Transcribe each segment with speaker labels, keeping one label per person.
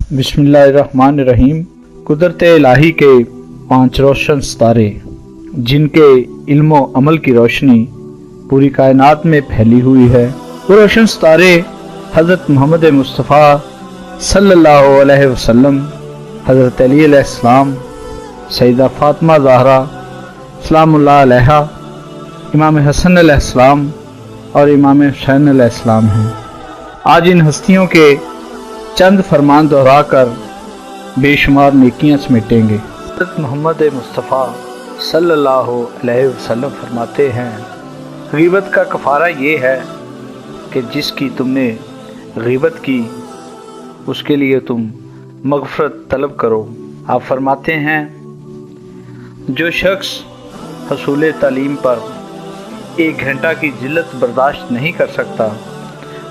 Speaker 1: बिस्मिल्लाहिर्रहमानिर्रहीम। कुदरत इलाही के 5 रोशन सितारे, जिनके इल्म व अमल की रोशनी पूरी कायनात में फैली हुई है। वो रोशन सितारे हज़रत मोहम्मद मुस्तफ़ा सल्लल्लाहु अलैहि वसल्लम, हज़रत अली अलैहिस्सलाम, सैयदा फातिमा ज़हरा सलामुल्लाह अलैहा, इमाम हसन अलैहिस्सलाम और इमाम हुसैन अलैहिस्सलाम हैं। आज इन हस्तियों के चंद फरमान दोहराकर बेशुमार नेकियां समेटेंगे। हज़रत मोहम्मद मुस्तफ़ा सल्लल्लाहु अलैहि वसल्लम फरमाते हैं, गीबत का कफ़ारा ये है कि जिसकी तुमने गीबत की उसके लिए तुम मग़फ़िरत तलब करो। आप फरमाते हैं, जो शख्स हसूल तालीम पर 1 घंटा की जिल्लत बर्दाश्त नहीं कर सकता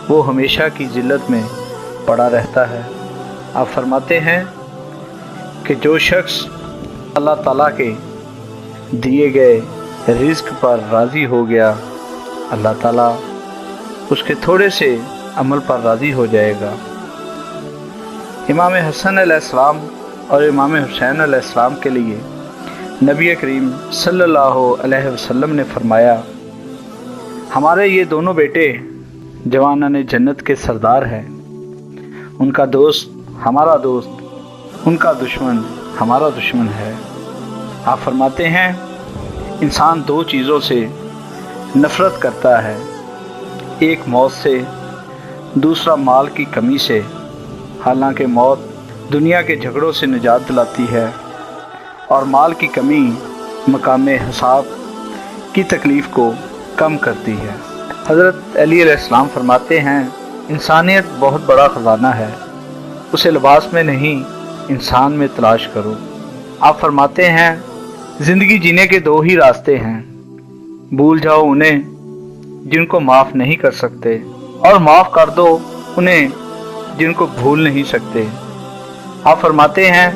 Speaker 1: वो हमेशा की जिल्लत में पड़ा रहता है। आप फरमाते हैं कि जो शख्स अल्लाह ताला के दिए गए रिज़्क़ पर राज़ी हो गया, अल्लाह ताला उसके थोड़े से अमल पर राज़ी हो जाएगा। इमाम हसन अलैहिस्सलाम और इमाम हुसैन अलैहिस्सलाम के लिए नबी करीम सल्लल्लाहु अलैहि वसल्लम ने फरमाया, हमारे ये दोनों बेटे जवानाने जन्नत के सरदार हैं। उनका दोस्त हमारा दोस्त, उनका दुश्मन हमारा दुश्मन है। आप फरमाते हैं, इंसान 2 चीज़ों से नफ़रत करता है, एक मौत से, दूसरा माल की कमी से। हालांकि मौत दुनिया के झगड़ों से निजात दिलाती है और माल की कमी मकाम हिसाब की तकलीफ़ को कम करती है। हज़रत अली अलैहिस्सलाम फरमाते हैं, इंसानियत बहुत बड़ा ख़जाना है, उसे लिबास में नहीं इंसान में तलाश करो। आप फरमाते हैं, ज़िंदगी जीने के 2 ही रास्ते हैं, भूल जाओ उन्हें जिनको माफ़ नहीं कर सकते और माफ़ कर दो उन्हें जिनको भूल नहीं सकते। आप फरमाते हैं,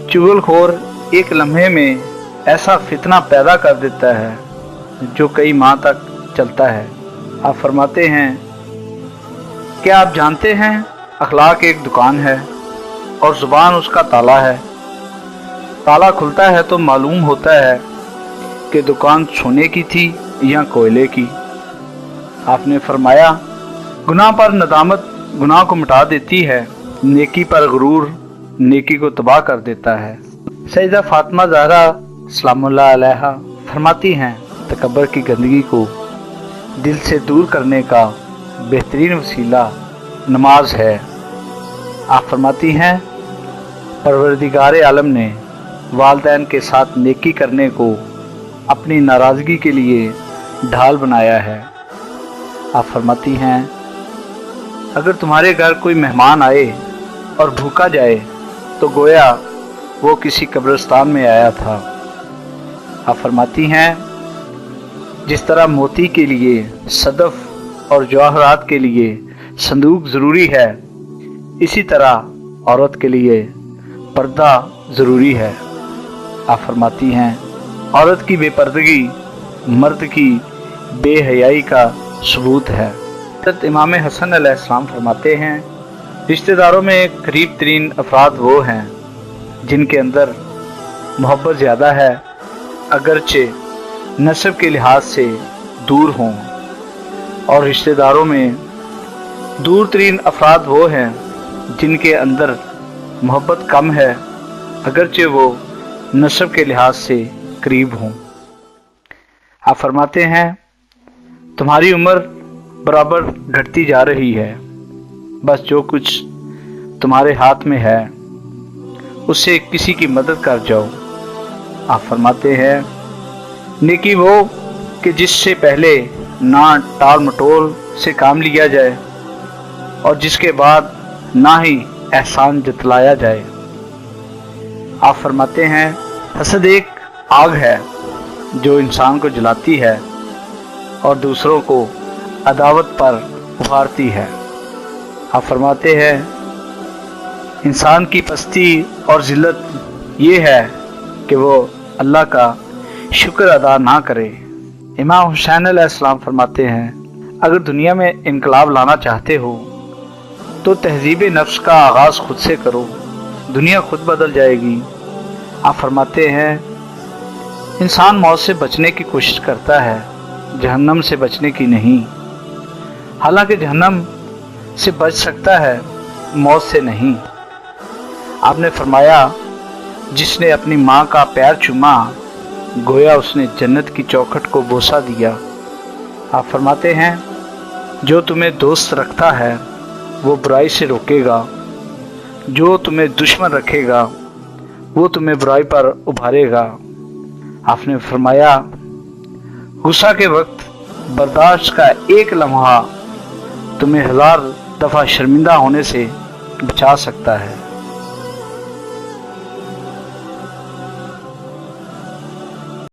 Speaker 1: चुगलखोर एक लम्हे में ऐसा फितना पैदा कर देता है जो कई माह तक चलता है। आप फरमाते हैं, क्या आप जानते हैं अखलाक एक दुकान है और ज़ुबान उसका ताला है। ताला खुलता है तो मालूम होता है कि दुकान सोने की थी या कोयले की। आपने फरमाया, गुनाह पर नदामत गुनाह को मिटा देती है, नेकी पर गुरूर नेकी को तबाह कर देता है। सैयदा फातिमा ज़हरा सलामुल्लाह अलैहा फरमाती हैं, तकब्बर की गंदगी को दिल से दूर करने का बेहतरीन वसीला नमाज है। आप फरमाती हैं, परवरदिगार आलम ने वालिदैन के साथ नेकी करने को अपनी नाराज़गी के लिए ढाल बनाया है। आप फरमाती हैं, अगर तुम्हारे घर कोई मेहमान आए और भूखा जाए तो गोया वो किसी कब्रिस्तान में आया था। आप फरमाती हैं, जिस तरह मोती के लिए सदफ और जवाहरात के लिए संदूक ज़रूरी है, इसी तरह औरत के लिए पर्दा ज़रूरी है। आप फरमाती हैं, औरत की बेपर्दगी मर्द की बेहयाई का सबूत है। हज़रत इमाम हसन अलैहिस्सलाम फरमाते हैं, रिश्तेदारों में करीब तरीन अफराद वो हैं जिनके अंदर मोहब्बत ज़्यादा है, अगरचे नस्ब के लिहाज से दूर हों, और रिश्तेदारों में दूर तरीन अफराद वो हैं जिनके अंदर मोहब्बत कम है, अगरचे वो नस्ब के लिहाज से करीब हों। आप फरमाते हैं, तुम्हारी उम्र बराबर घटती जा रही है, बस जो कुछ तुम्हारे हाथ में है उससे किसी की मदद कर जाओ। आप फरमाते हैं, नेकी वो कि जिससे पहले ना टाल मटोल से काम लिया जाए और जिसके बाद ना ही एहसान जतलाया जाए। आप फरमाते हैं, हसद एक आग है जो इंसान को जलाती है और दूसरों को अदावत पर उभारती है। आप फरमाते हैं, इंसान की पस्ती और ज़िल्लत ये है कि वो अल्लाह का शुक्र अदा ना करे। इमाम हुसैन अलैहिस्सलाम फरमाते हैं, अगर दुनिया में इनकलाब लाना चाहते हो تو تہذیب نفس کا آغاز خود سے کرو، دنیا خود بدل جائے گی۔ آپ فرماتے ہیں انسان موت سے بچنے کی کوشش کرتا ہے، جہنم سے بچنے کی نہیں۔ حالانکہ جہنم سے بچ سکتا ہے، موت سے نہیں۔ آپ نے فرمایا جس نے اپنی ماں کا پیر چوما گویا اس نے جنت کی چوکھٹ کو بوسہ دیا۔ آپ فرماتے ہیں جو تمہیں دوست رکھتا ہے وہ برائی سے روکے گا، جو تمہیں دشمن رکھے گا وہ تمہیں برائی پر ابھارے گا۔ آپ نے فرمایا غصہ کے وقت برداشت کا ایک لمحہ تمہیں 1000 دفعہ شرمندہ ہونے سے بچا سکتا ہے۔